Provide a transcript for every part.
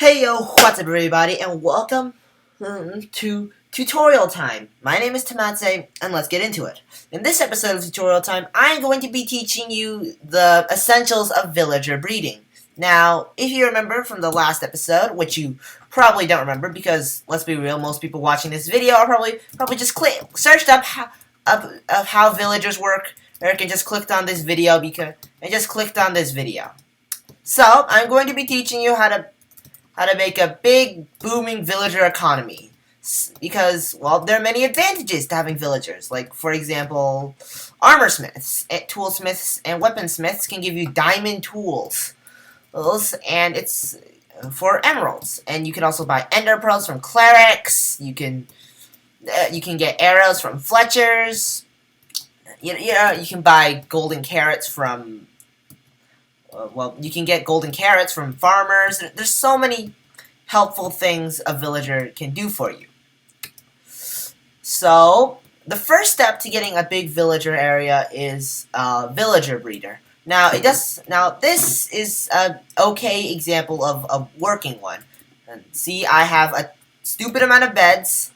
Hey yo, what's up everybody, and welcome to Tutorial Time. My name is Tomatse, and let's get into it. In this episode of Tutorial Time, I'm going to be teaching you the essentials of villager breeding. Now, if you remember from the last episode, which you probably don't remember because, let's be real, most people watching this video are probably just searched up how villagers work, or can just clicked on this video So, I'm going to be teaching you how to make a big, booming villager economy. Because, well, there are many advantages to having villagers. Like, for example, Armorsmiths, Toolsmiths, and Weaponsmiths can give you diamond tools. And it's for emeralds. And you can also buy ender pearls from Clerics. You can get arrows from Fletchers. You can buy golden carrots from you can get golden carrots from farmers. There's so many helpful things a villager can do for you. So, the first step to getting a big villager area is a villager breeder. Now, this is an okay example of a working one. And see, I have a stupid amount of beds.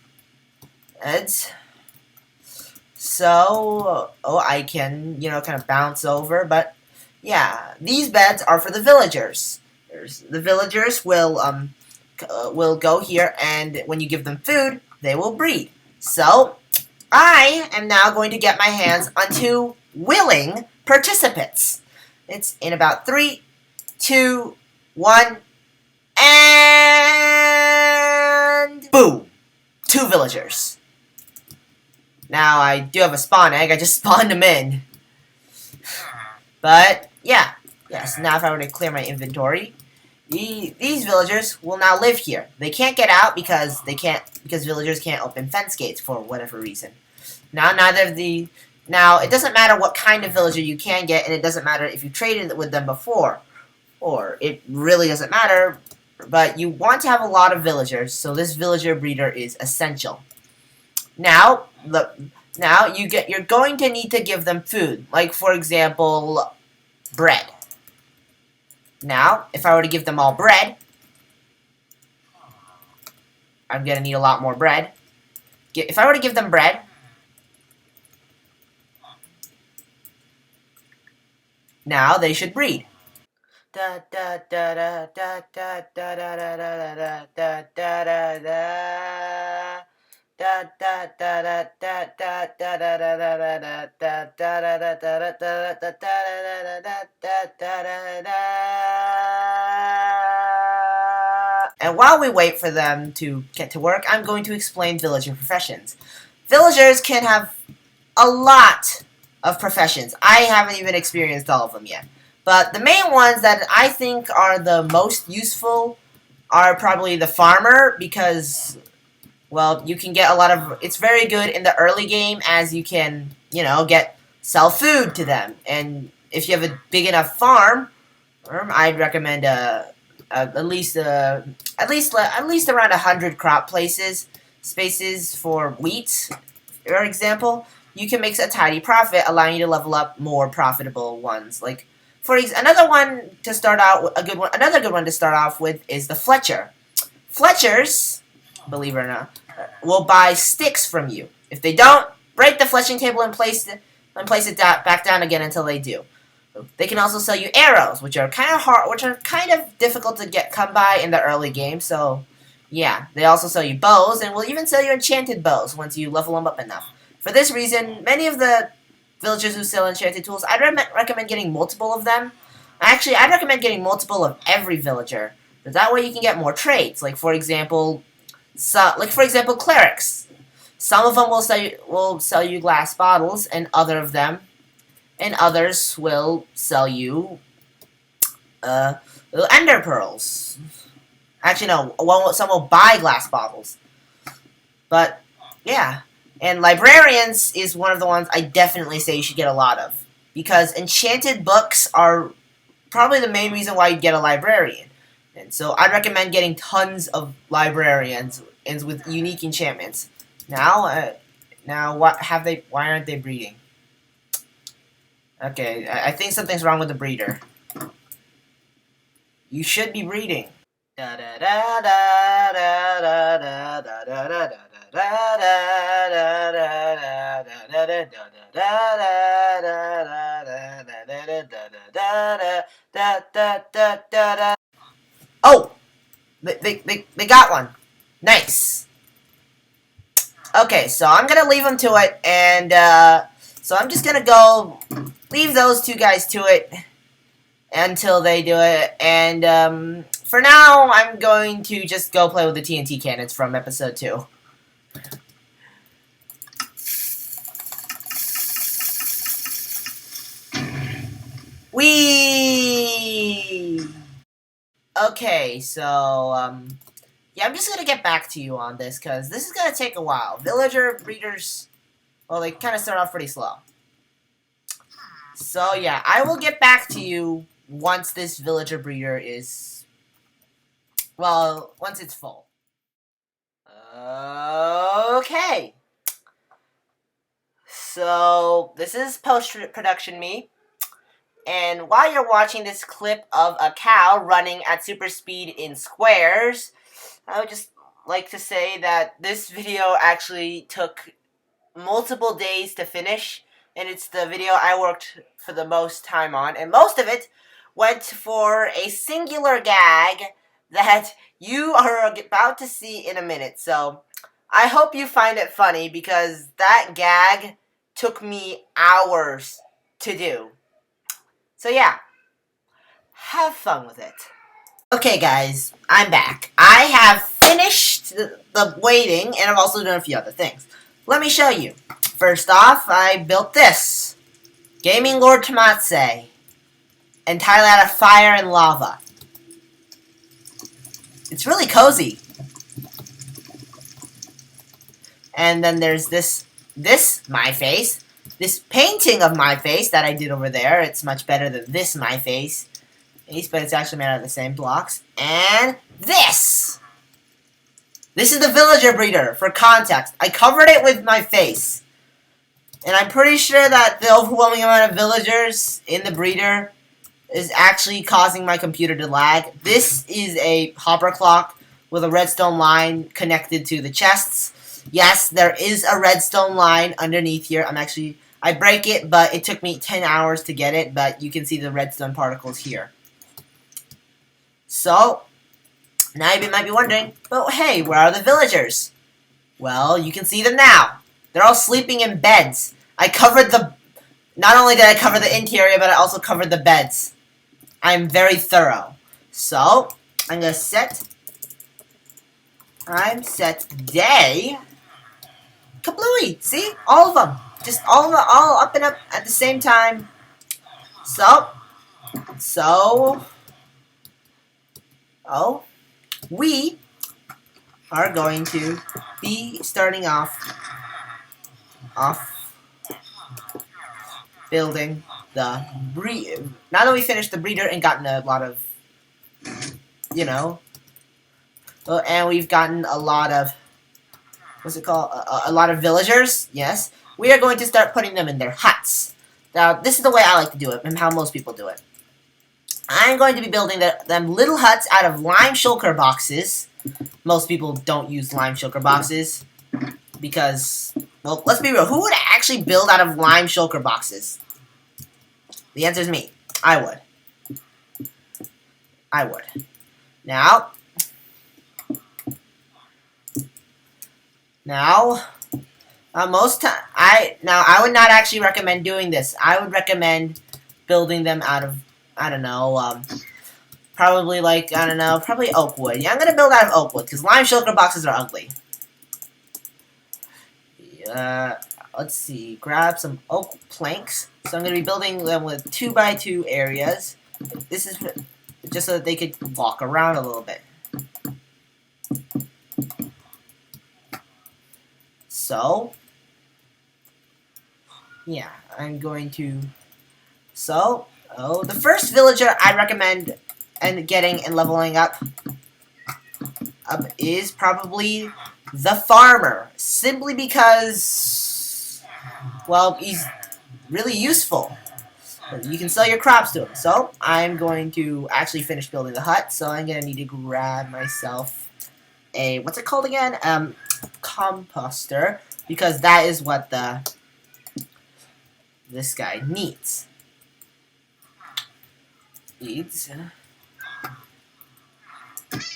So, I can, kind of bounce over, but yeah, these beds are for the villagers. The villagers will go here, and when you give them food, they will breed. So, I am now going to get my hands on 2 willing participants. It's in about 3, 2, 1, and boom! 2 villagers. Now, I do have a spawn egg. I just spawned them in. But, yes, now if I were to clear my inventory, these villagers will now live here. They can't get out because villagers can't open fence gates for whatever reason. Now, it doesn't matter what kind of villager you can get, and it doesn't matter if you traded with them before. Or, it really doesn't matter, but you want to have a lot of villagers, so this villager breeder is essential. Now, you're going to need to give them food. Like, for example, bread. Now, if I were to give them all bread, I'm going to need a lot more bread. If I were to give them bread, now they should breed. Da da da da da da da da da da da da da da. And while we wait for them to get to work, I'm going to explain villager professions. Villagers can have a lot of professions. I haven't even experienced all of them yet. But the main ones that I think are the most useful are probably the farmer, because, well, you can get a lot of... It's very good in the early game, as you can, sell food to them. And if you have a big enough farm, I'd recommend at least around 100 crop spaces for wheat, for example. You can make a tidy profit, allowing you to level up more profitable ones. Like, another good one to start off with is the Fletcher. Fletchers, believe it or not, will buy sticks from you. If they don't, break the fletching table and place it back down again until they do. They can also sell you arrows, which are kind of difficult to come by in the early game. So, yeah, they also sell you bows, and will even sell you enchanted bows once you level them up enough. For this reason, many of the villagers who sell enchanted tools, I'd recommend getting multiple of them. Actually, I'd recommend getting multiple of every villager, but that way you can get more trades. Like for example, clerics. Some of them will sell you glass bottles, and others will sell you little ender pearls. Actually, no. Some will buy glass bottles. But yeah, and librarians is one of the ones I definitely say you should get a lot of, because enchanted books are probably the main reason why you get a librarian. And so I'd recommend getting tons of librarians with unique enchantments. Why aren't they breeding? Okay, I think something's wrong with the breeder. You should be breeding. Da da da da da da da da da da da. Oh, they got one. Nice. Okay, so I'm gonna leave them to it, and so I'm just gonna go leave those two guys to it until they do it, and for now, I'm going to just go play with the TNT cannons from episode 2. Whee! Okay, so, yeah, I'm just gonna get back to you on this, because this is gonna take a while. Villager breeders, well, they kind of start off pretty slow. So, yeah, I will get back to you once this villager breeder is, well, once it's full. Okay. So, this is post-production me. And while you're watching this clip of a cow running at super speed in squares, I would just like to say that this video actually took multiple days to finish, and it's the video I worked for the most time on, and most of it went for a singular gag that you are about to see in a minute. So I hope you find it funny, because that gag took me hours to do. So yeah, have fun with it. Okay guys, I'm back. I have finished the waiting, and I've also done a few other things. Let me show you. First off, I built this. Gaming Lord Tomatse. Entirely out of fire and lava. It's really cozy. And then there's this my face. This painting of my face that I did over there. It's much better than this my face. But it's actually made out of the same blocks. And this! This is the villager breeder, for context. I covered it with my face. And I'm pretty sure that the overwhelming amount of villagers in the breeder is actually causing my computer to lag. This is a hopper clock with a redstone line connected to the chests. Yes, there is a redstone line underneath here. I break it, but it took me 10 hours to get it, but you can see the redstone particles here. So, now you might be wondering, but hey, where are the villagers? Well, you can see them now. They're all sleeping in beds. Not only did I cover the interior, but I also covered the beds. I'm very thorough. So, I'm gonna set day. Kablooey! See? All of them. Just all up and up at the same time. We are going to be starting off building the breeder. Now that we finished the breeder and gotten a lot of, and we've gotten a lot of, what's it called? A lot of villagers, yes. We are going to start putting them in their huts. Now, this is the way I like to do it, and how most people do it. I'm going to be building them little huts out of lime shulker boxes. Most people don't use lime shulker boxes because, well, let's be real. Who would actually build out of lime shulker boxes? The answer is me. I would. Now, I would not actually recommend doing this. I would recommend building them out of, I don't know, probably probably oak wood. Yeah, I'm gonna build out of oak wood, because lime shulker boxes are ugly. Let's see, grab some oak planks. So I'm gonna be building them with 2x2 areas. This is just so that they could walk around a little bit. So, yeah, I'm going to, the first villager I recommend getting and leveling up is probably the farmer. Simply because, well, he's really useful. You can sell your crops to him. So I'm going to actually finish building the hut. So I'm gonna need to grab myself a, what's it called again? Composter, because that is what this guy needs.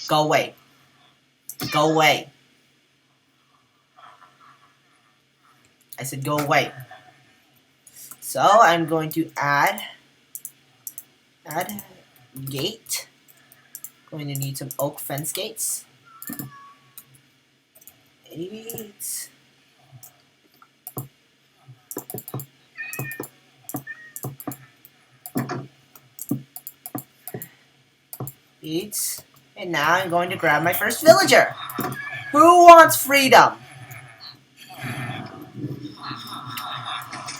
Go away. Go away. I said go away. So I'm going to add gate. Going to need some oak fence gates. 8. And now I'm going to grab my first villager. Who wants freedom?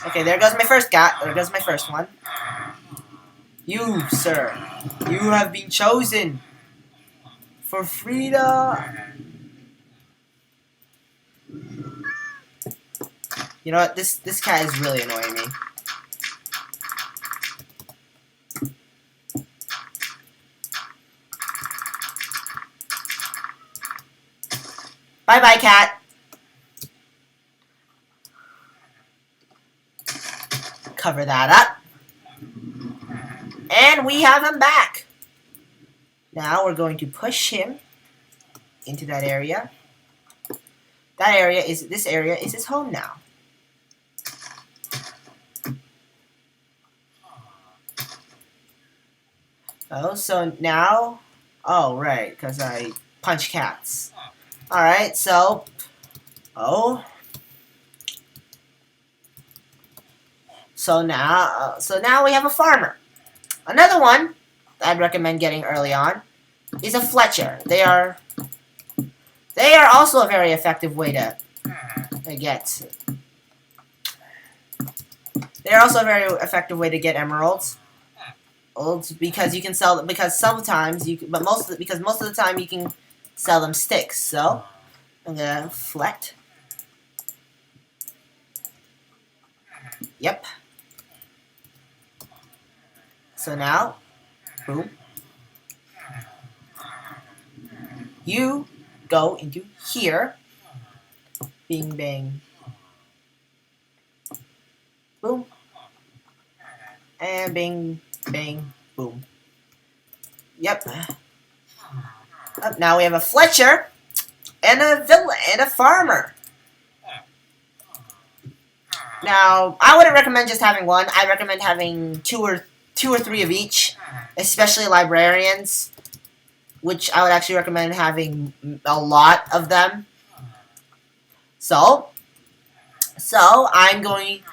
Okay, there goes my first guy. There goes my first one. You, sir, you have been chosen for freedom. You know what? This cat is really annoying me. Bye-bye, cat. Cover that up. And we have him back. Now we're going to push him into that area. This area is his home now. Oh, so now, oh, right, because I punch cats. Alright, so, so now we have a farmer. Another one I'd recommend getting early on is a Fletcher. They are also a very effective way to get. They're also a very effective way to get emeralds. Because you can sell them. Because sometimes most of the time you can sell them sticks. So I'm gonna flet. Yep. So now, boom. You go into here. Bing bang. Boom. And bing bang boom. Yep. Now we have a Fletcher and a farmer. Now, I wouldn't recommend just having one. I recommend having two or three of each, especially librarians, which I would actually recommend having a lot of them. So I'm going.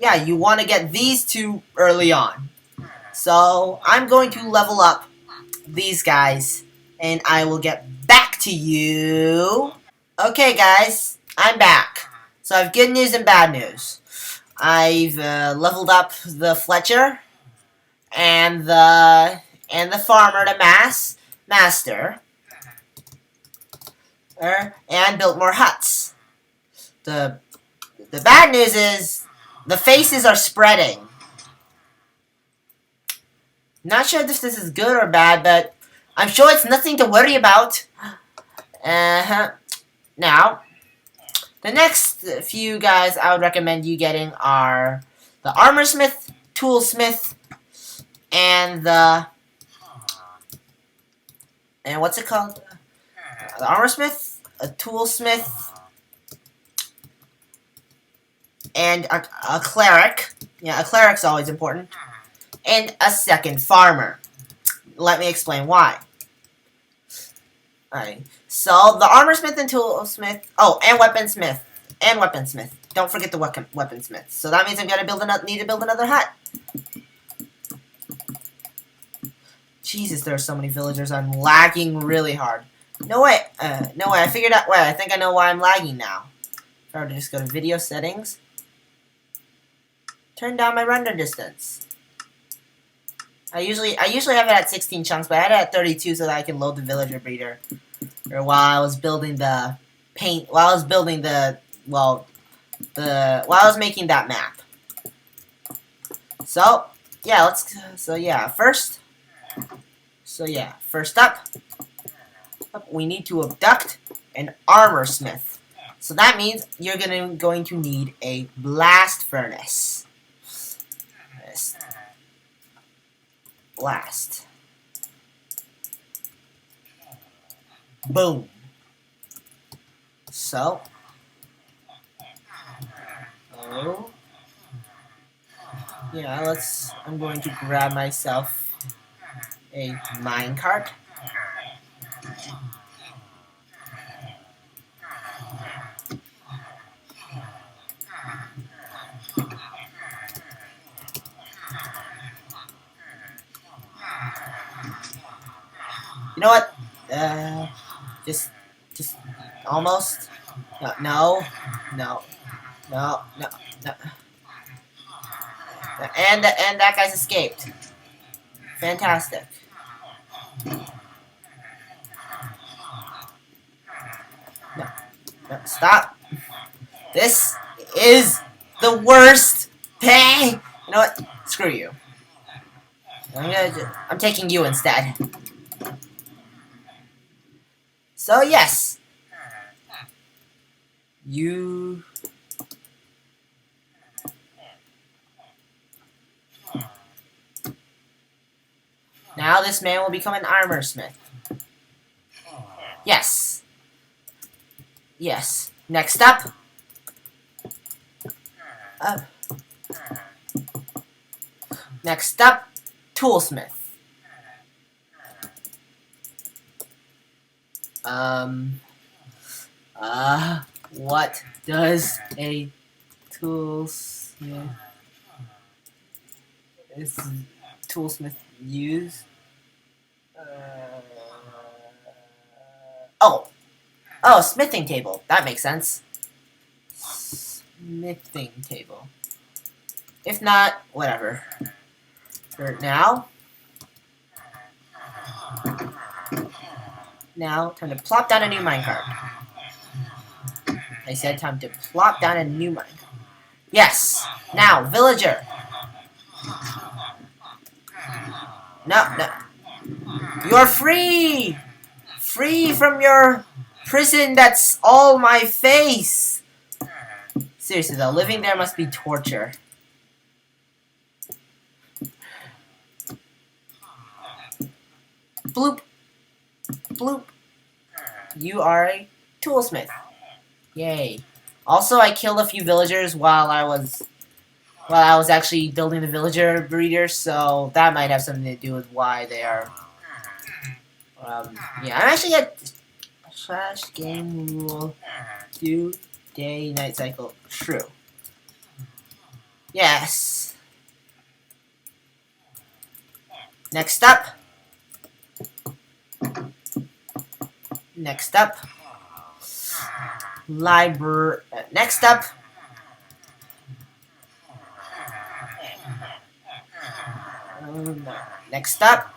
Yeah, you want to get these two early on. So I'm going to level up these guys, and I will get back to you. Okay, guys, I'm back. So I have good news and bad news. I've leveled up the Fletcher and the farmer to master, and built more huts. The bad news is the faces are spreading. Not sure if this is good or bad, but I'm sure it's nothing to worry about. Now, the next few guys I would recommend you getting are the Armorsmith, Toolsmith, and what's it called? The Armorsmith, a Toolsmith, and a Cleric. Yeah, a Cleric's always important. And a second farmer. Let me explain why. Alright, so the Armorsmith and Toolsmith, oh, and Weaponsmith. And Weaponsmith. Don't forget the Weaponsmith. So that means I'm gonna need to build another hut. Jesus, there are so many villagers. I'm lagging really hard. No way. No way. I figured out. Wait, I think I know why I'm lagging now. If I were to just go to video settings, turn down my render distance. I usually have it at 16 chunks, but I had it at 32 so that I can load the villager breeder. Or while I was building the while I was making that map. So yeah, first up, we need to abduct an Armorsmith. So that means you're going to need a blast furnace. Yes. Blast. Boom. So. Oh. Yeah, I'm going to grab myself a minecart. You know what? Just almost. No, no, no, no, no. And that guy's escaped. Fantastic. No, no, stop. This is the worst thing. You know what? Screw you. I'm taking you instead. So yes, you. Now this man will become an armorsmith. Yes. Yes. Next up. Next up, Toolsmith. What does a toolsmith use? Oh, smithing table. That makes sense. Smithing table. If not, whatever. For now, time to plop down a new minecart. I said time to plop down a new minecart. Yes. Now, villager. No, no. You're free! Free from your prison that's all my face! Seriously though, living there must be torture. Bloop. Bloop. You are a toolsmith. Yay. Also, I killed a few villagers while I was actually building the villager breeder, so that might have something to do with why they are. Yeah, I'm actually at slash game rule do day night cycle true. Yes. Next up. Next up. Library. Next up. Next up.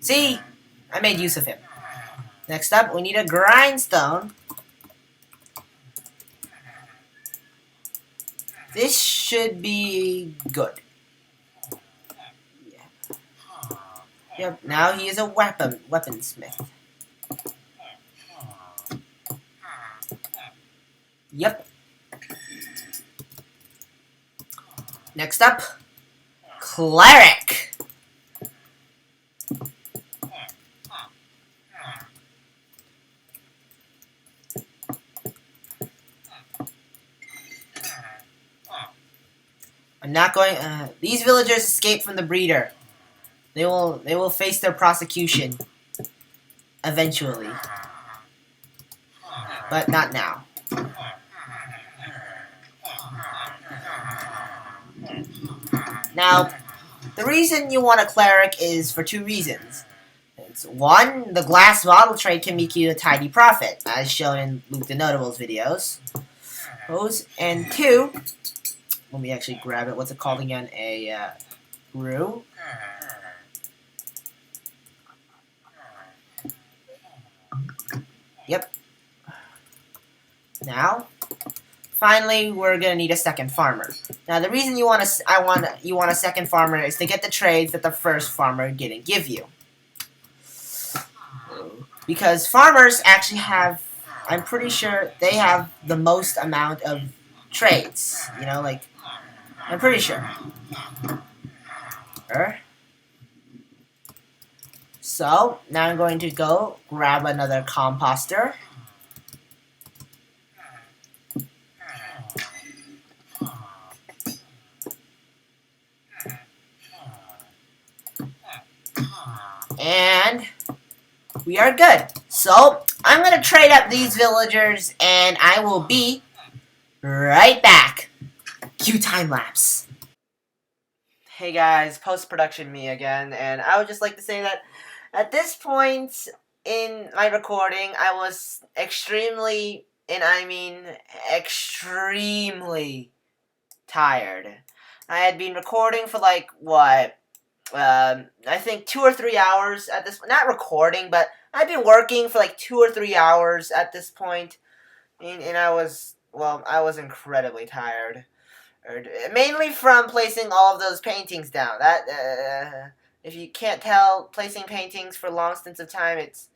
See? I made use of him. Next up, we need a grindstone. This should be good. Yeah. Yep, now he is a weaponsmith. Yep. Next up, Cleric. I'm not going. These villagers escaped from the breeder. They will face their prosecution eventually, but not now. Now, the reason you want a cleric is for two reasons. It's one, the glass bottle trade can make you a tidy profit, as shown in Luke the Notable's videos. And two, let me actually grab it. What's it called again? A brew. Yep. Now, finally, we're gonna need a second farmer. Now, the reason you want a second farmer is to get the trades that the first farmer didn't give you. Because farmers actually have, I'm pretty sure they have the most amount of trades. You know, like, I'm pretty sure. So, now I'm going to go grab another composter. And we are good. So, I'm going to trade up these villagers, and I will be right back. Cue time lapse. Hey guys, post-production me again, and I would just like to say that at this point in my recording, I was extremely, and I mean extremely tired. I had been recording for like, what, I think 2 or 3 hours at this, not recording, but I've been working for like 2 or 3 hours at this point, and I was incredibly tired. Mainly from placing all of those paintings down. That, if you can't tell, placing paintings for long stints of time, it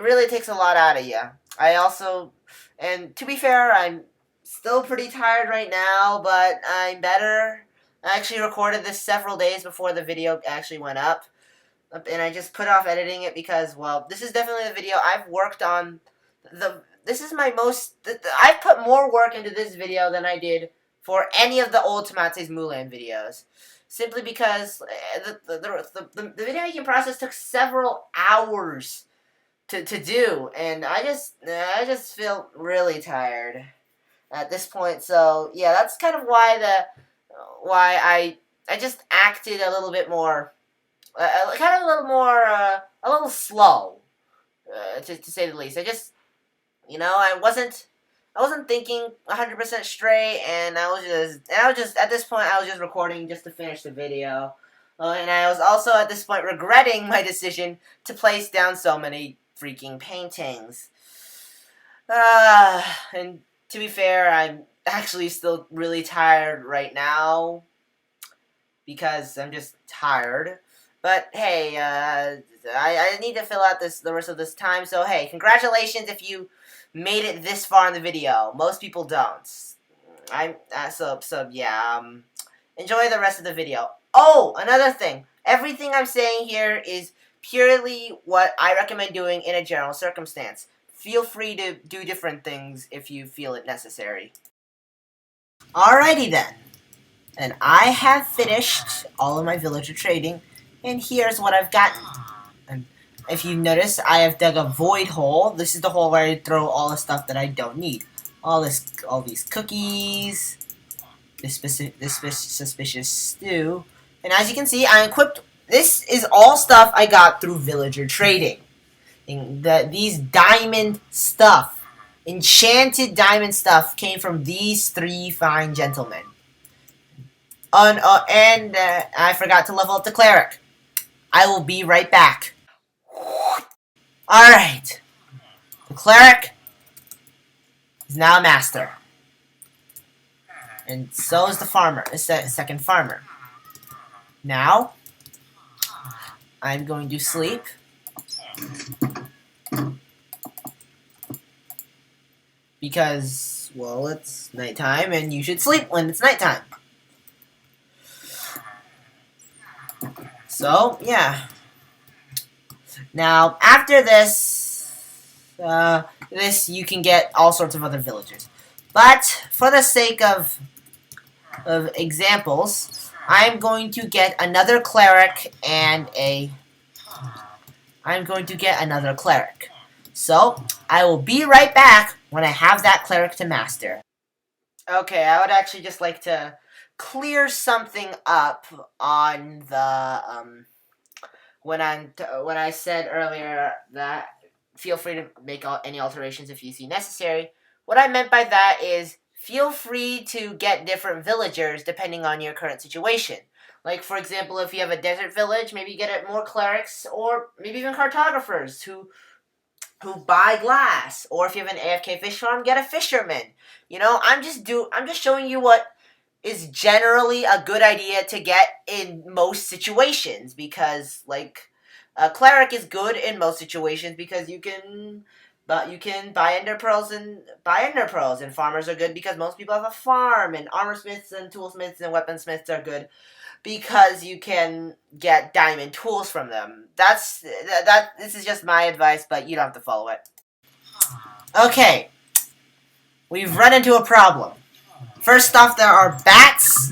really takes a lot out of you. I also, and to be fair, I'm still pretty tired right now, but I'm better. I actually recorded this several days before the video actually went up, and I just put off editing it because, well, this is definitely the video I've worked on. This is my most. I've put more work into this video than I did for any of the old Tomatse's Mulan videos. Simply because the video making process took several hours to do, and I just feel really tired at this point. So yeah, that's kind of why I just acted a little bit more, kind of a little slow, to say the least. I just, I wasn't thinking 100% straight, and I was just at this point I was just recording just to finish the video, and I was also at this point regretting my decision to place down so many freaking paintings. And to be fair, I'm actually still really tired right now because I'm just tired. But hey, I need to fill out the rest of this time. So hey, congratulations if you made it this far in the video. Most people don't. Enjoy the rest of the video. Oh, another thing. Everything I'm saying here is purely what I recommend doing in a general circumstance. Feel free to do different things if you feel it necessary. Alrighty then. And I have finished all of my villager trading, and here's what I've gotten. And if you notice, I have dug a void hole. This is the hole where I throw all the stuff that I don't need. All these cookies, this suspicious stew, and as you can see, I equipped. This is all stuff I got through villager trading. These diamond stuff, enchanted diamond stuff, came from these 3 fine gentlemen. And I forgot to level up the Cleric. I will be right back. Alright. The Cleric is now a master. And so is the farmer, the second farmer. Now, I'm going to sleep. Because, well, it's nighttime and you should sleep when it's nighttime. So, yeah. Now, after this, you can get all sorts of other villagers. But, for the sake of examples, I'm going to get another Cleric and I'm going to get another Cleric. So, I will be right back when I have that Cleric to master. Okay, I would actually just like to clear something up on the, when I said earlier that feel free to make any alterations if you see necessary. What I meant by that is feel free to get different villagers depending on your current situation. Like, for example, if you have a desert village, maybe get more clerics or maybe even cartographers who who buy glass. Or if you have an AFK fish farm, get a fisherman. You know, I'm just showing you what is generally a good idea to get in most situations, because like a cleric is good in most situations because you can buy ender pearls, and farmers are good because most people have a farm, and armorsmiths and toolsmiths and weaponsmiths are good because you can get diamond tools from them. This is just my advice, but you don't have to follow it. Okay. We've run into a problem. First off, there are bats.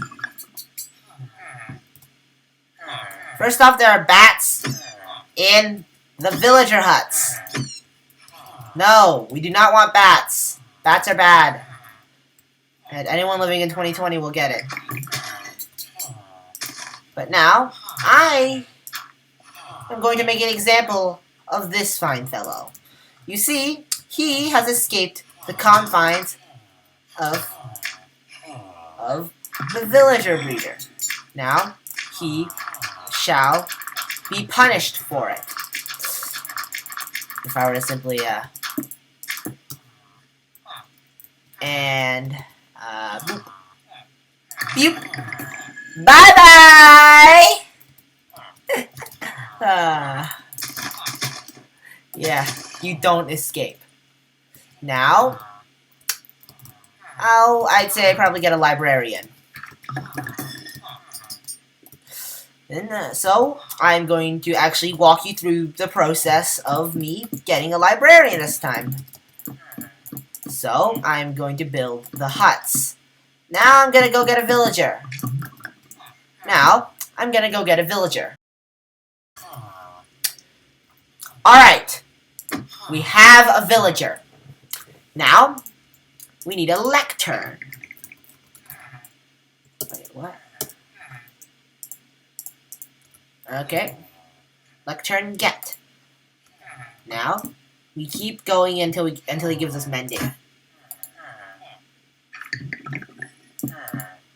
In the villager huts. No, we do not want bats. Bats are bad. And anyone living in 2020 will get it. But now, I am going to make an example of this fine fellow. You see, he has escaped the confines of the villager breeder. Now, he shall be punished for it. If I were to simply, boop. Boop. Bye-bye! Yeah, you don't escape. Now, I'd say I probably get a librarian. And so, I'm going to actually walk you through the process of me getting a librarian this time. So, I'm going to build the huts. Now, I'm going to go get a villager. Alright, we have a villager. Now, we need a lectern. Wait, what? Okay. Lectern get. Now, we keep going until he gives us mending.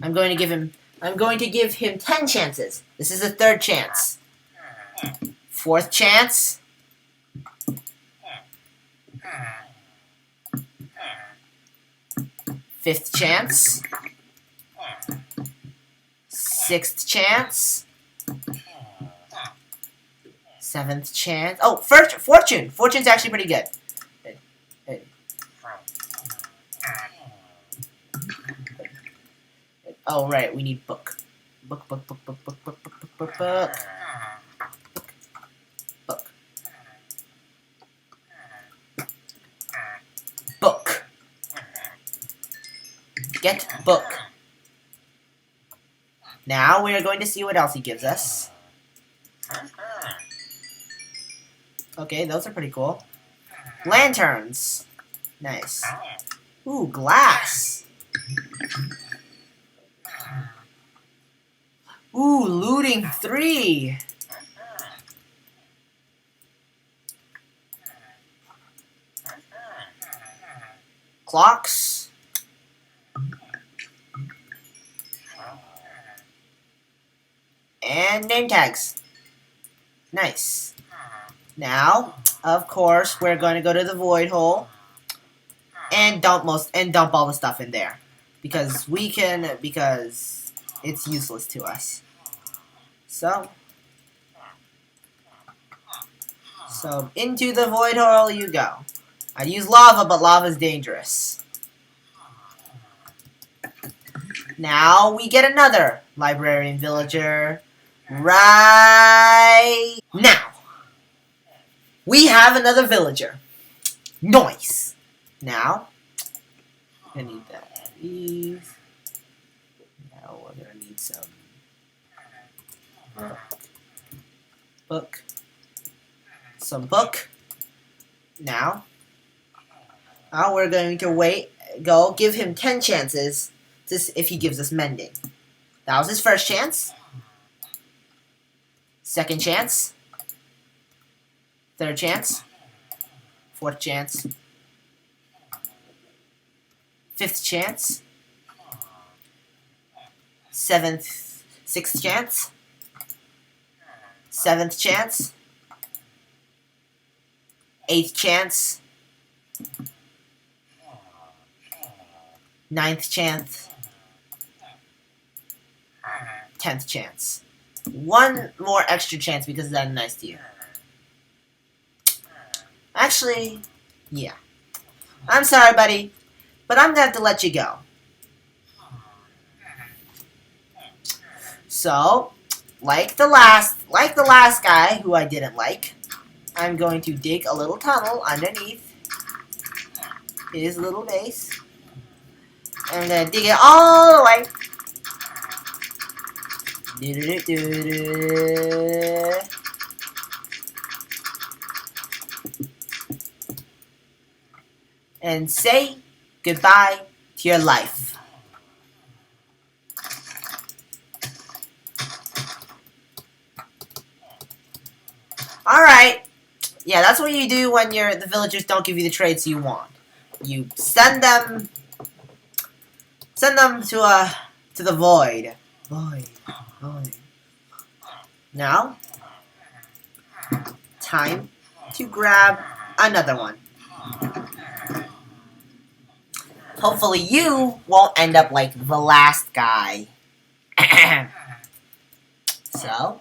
I'm going to give him 10 chances. This is the 3rd chance. 4th chance. 5th chance. 6th chance. 7th chance. Oh, fortune. Fortune's actually pretty good. Oh, right, we need book. Book. Get book. Now we are going to see what else he gives us. Okay, those are pretty cool. Lanterns. Nice. Ooh, glass. Ooh, looting 3. Clocks. And name tags. Nice. Now, of course, we're going to go to the void hole and dump all the stuff in there because it's useless to us. So into the void hole you go. I'd use lava, but lava's dangerous. Now we get another librarian villager right now. We have another villager. Nice. Now, I need these. Now we're gonna need some book. Some book. Now we're going to give him 10 chances if he gives us mending. That was his 1st chance. 2nd chance. 3rd chance. 4th chance. 5th chance. 6th chance. 7th chance. 8th chance, 9th chance, 10th chance. One more extra chance because that's nice to you. Actually, yeah. I'm sorry, buddy, but I'm gonna have to let you go. So, like the last guy who I didn't like, I'm going to dig a little tunnel underneath his little base. And I'm gonna dig it all the way. And say goodbye to your life. Alright. Yeah, that's what you do when the villagers don't give you the trades you want. You send them to the void. Void. Now, time to grab another one. Hopefully you won't end up like the last guy. So,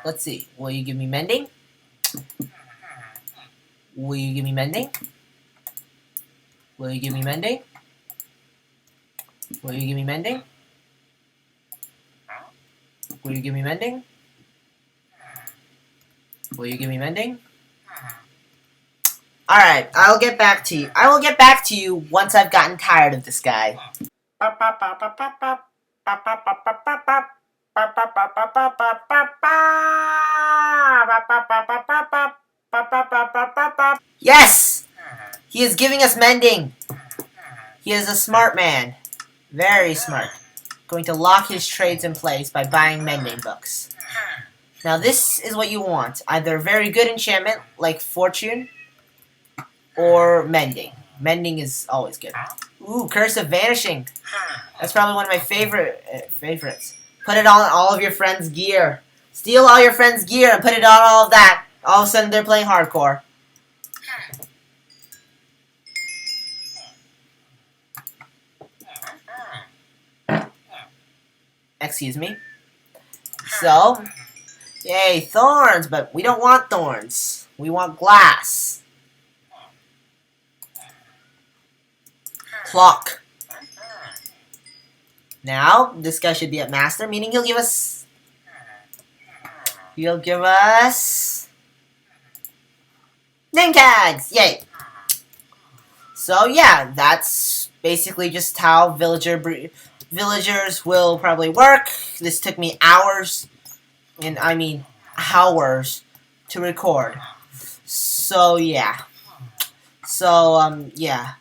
let's see. Will you give me mending? Will you give me mending? Will you give me mending? Will you give me mending? Will you give me mending? Will you give me mending? Alright, I'll get back to you. I will get back to you once I've gotten tired of this guy. Yes! He is giving us mending. He is a smart man. Very smart. Going to lock his trades in place by buying mending books. Now this is what you want. Either very good enchantment, like Fortune, or Mending. Mending is always good. Ooh, Curse of Vanishing. That's probably one of my favorites. Put it on all of your friends' gear. Steal all your friends' gear and put it on all of that. All of a sudden they're playing hardcore. Excuse me. So, yay, thorns, but we don't want thorns. We want glass. Clock. Now, this guy should be at master, meaning he'll give us name tags. Yay. So yeah, that's basically just how villagers will probably work. This took me hours, and I mean hours, to record. So yeah. Yeah.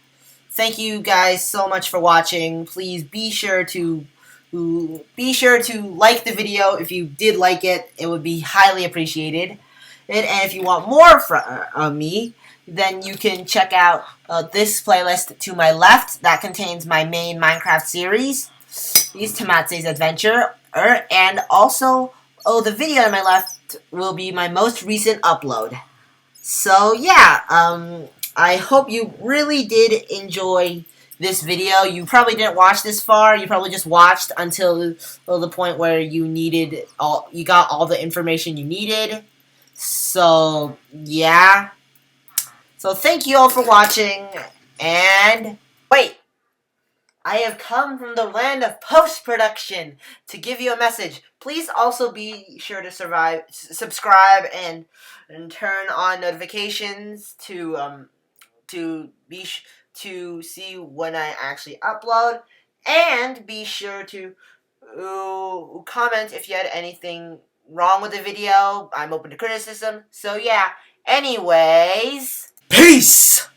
Thank you guys so much for watching. Please be sure to like the video if you did like it. It would be highly appreciated. And if you want more from me, then you can check out this playlist to my left. That contains my main Minecraft series, these Tomatse's Adventure, and also, the video on my left will be my most recent upload. So yeah, I hope you really did enjoy this video. You probably didn't watch this far. You probably just watched until the point where you got all the information you needed. So yeah. So thank you all for watching, and wait, I have come from the land of post-production to give you a message. Please also be sure to subscribe and turn on notifications to see when I actually upload, and be sure to comment if you had anything wrong with the video. I'm open to criticism. So yeah, anyways, peace!